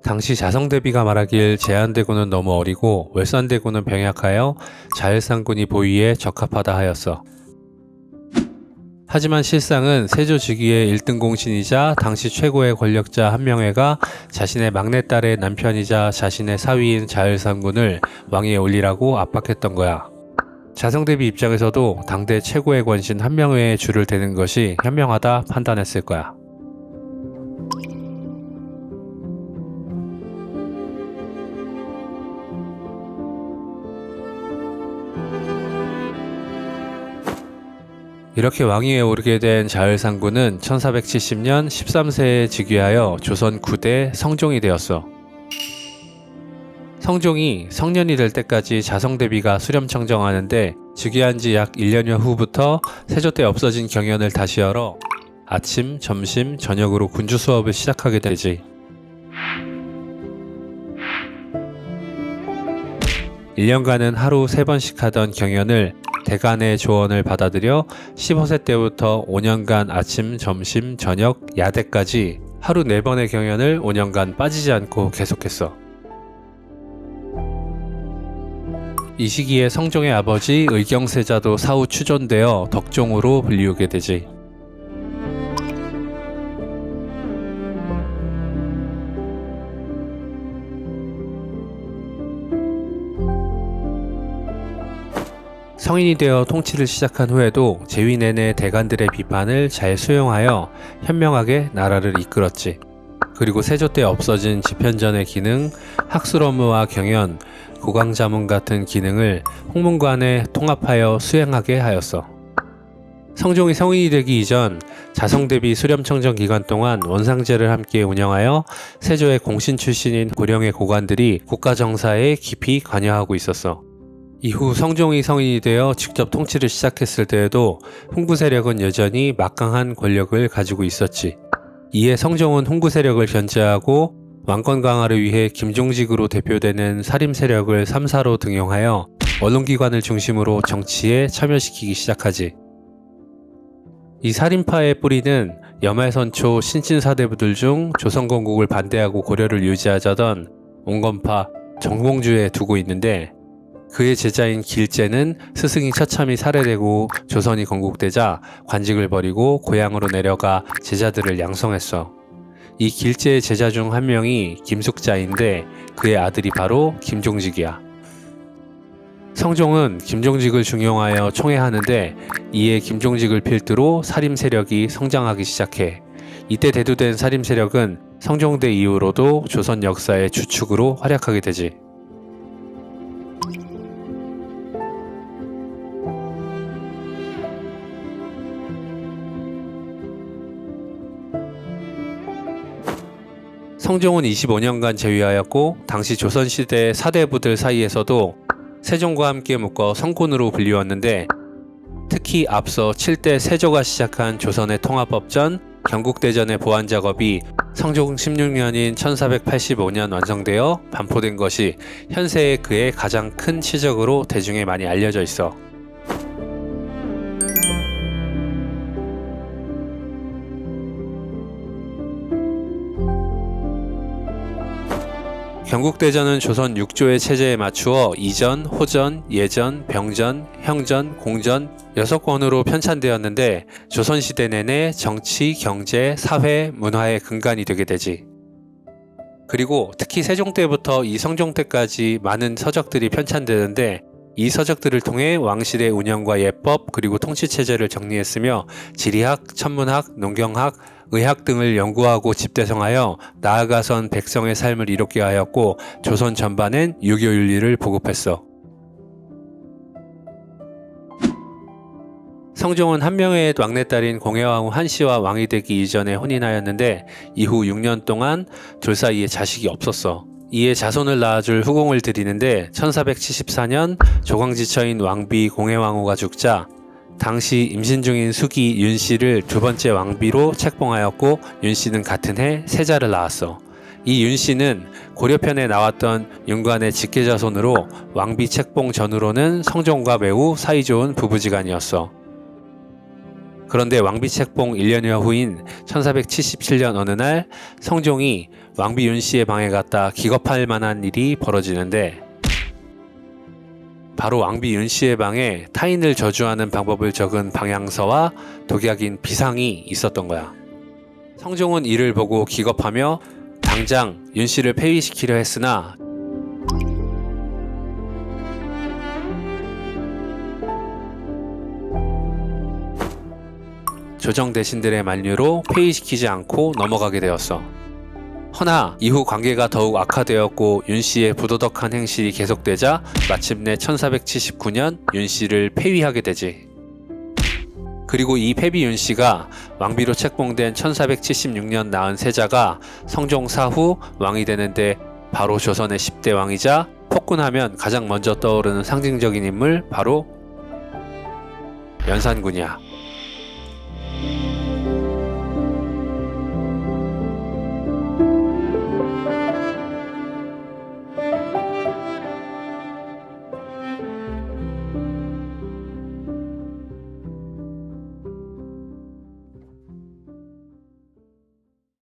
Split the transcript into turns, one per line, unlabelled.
당시 자성대비가 말하길 제한대군은 너무 어리고 월산대군은 병약하여 자열산군이 보위에 적합하다 하였어. 하지만 실상은 세조 즉위의 1등 공신이자 당시 최고의 권력자 한명회가 자신의 막내딸의 남편이자 자신의 사위인 자열산군을 왕위에 올리라고 압박했던 거야. 자성대비 입장에서도 당대 최고의 권신 한명회에 줄을 대는 것이 현명하다 판단했을 거야. 이렇게 왕위에 오르게 된 자열산군은 1470년 13세에 즉위하여 조선 9대 성종이 되었어. 성종이 성년이 될 때까지 자성대비가 수렴청정하는데 즉위한 지 약 1년여 후부터 세조 때 없어진 경연을 다시 열어 아침, 점심, 저녁으로 군주 수업을 시작하게 되지. 1년간은 하루 3번씩 하던 경연을 대간의 조언을 받아들여 15세 때부터 5년간 아침, 점심, 저녁, 야대까지 하루 4번의 경연을 5년간 빠지지 않고 계속했어. 이 시기에 성종의 아버지 의경세자도 사후 추존되어 덕종으로 불리우게 되지. 성인이 되어 통치를 시작한 후에도 재위 내내 대간들의 비판을 잘 수용하여 현명하게 나라를 이끌었지. 그리고 세조 때 없어진 집현전의 기능, 학술 업무와 경연, 국왕자문 같은 기능을 홍문관에 통합하여 수행하게 하였어. 성종이 성인이 되기 이전 자성대비 수렴청정 기간 동안 원상제를 함께 운영하여 세조의 공신 출신인 고령의 고관들이 국가정사에 깊이 관여하고 있었어. 이후 성종이 성인이 되어 직접 통치를 시작했을 때에도 훈구 세력은 여전히 막강한 권력을 가지고 있었지. 이에 성종은 훈구 세력을 견제하고 왕권 강화를 위해 김종직으로 대표되는 사림 세력을 3사로 등용하여 언론기관을 중심으로 정치에 참여시키기 시작하지. 이 살인파의 뿌리는 여말선초 신친사대부들 중 조선건국을 반대하고 고려를 유지하자던 온건파 정봉주에 두고 있는데, 그의 제자인 길제는 스승이 처참히 살해되고 조선이 건국되자 관직을 버리고 고향으로 내려가 제자들을 양성했어. 이 길제의 제자 중 한 명이 김숙자인데 그의 아들이 바로 김종직이야. 성종은 김종직을 중용하여 총애하는데 이에 김종직을 필두로 사림 세력이 성장하기 시작해. 이때 대두된 사림 세력은 성종대 이후로도 조선 역사의 주축으로 활약하게 되지. 성종은 25년간 재위하였고 당시 조선시대 사대부들 사이에서도 세종과 함께 묶어 성군으로 불리웠는데, 특히 앞서 7대 세조가 시작한 조선의 통합법전, 경국대전의 보완 작업이 성종 16년인 1485년 완성되어 반포된 것이 현세의 그의 가장 큰 치적으로 대중에 많이 알려져 있어. 경국대전은 조선 6조의 체제에 맞추어 이전, 호전, 예전, 병전, 형전, 공전 6권으로 편찬되었는데 조선시대 내내 정치, 경제, 사회, 문화의 근간이 되게 되지. 그리고 특히 세종 때부터 이 성종 때까지 많은 서적들이 편찬되는데, 이 서적들을 통해 왕실의 운영과 예법 그리고 통치체제를 정리했으며 지리학, 천문학, 농경학, 의학 등을 연구하고 집대성하여 나아가선 백성의 삶을 이롭게 하였고 조선 전반엔 유교윤리를 보급했어. 성종은 한명회의 막내딸인 공해왕후 한씨와 왕이 되기 이전에 혼인하였는데 이후 6년 동안 둘 사이에 자식이 없었어. 이에 자손을 낳아줄 후궁을 들이는데 1474년 조광지처인 왕비 공해왕후가 죽자 당시 임신 중인 수기 윤씨를 두 번째 왕비로 책봉하였고 윤씨는 같은 해 세자를 낳았어. 이 윤씨는 고려편에 나왔던 윤관의 직계자손으로 왕비 책봉 전후로는 성종과 매우 사이좋은 부부지간이었어. 그런데 왕비 책봉 1년여 후인 1477년 어느 날 성종이 왕비 윤씨의 방에 갔다 기겁할 만한 일이 벌어지는데, 바로 왕비 윤씨의 방에 타인을 저주하는 방법을 적은 방향서와 독약인 비상이 있었던 거야. 성종은 이를 보고 기겁하며 당장 윤씨를 폐위시키려 했으나 조정 대신들의 만류로 폐위시키지 않고 넘어가게 되었어. 허나 이후 관계가 더욱 악화되었고 윤씨의 부도덕한 행실이 계속되자 마침내 1479년 윤씨를 폐위하게 되지. 그리고 이 폐비 윤씨가 왕비로 책봉된 1476년 낳은 세자가 성종 사후 왕이 되는데 바로 조선의 10대 왕이자 폭군하면 가장 먼저 떠오르는 상징적인 인물 바로 연산군이야.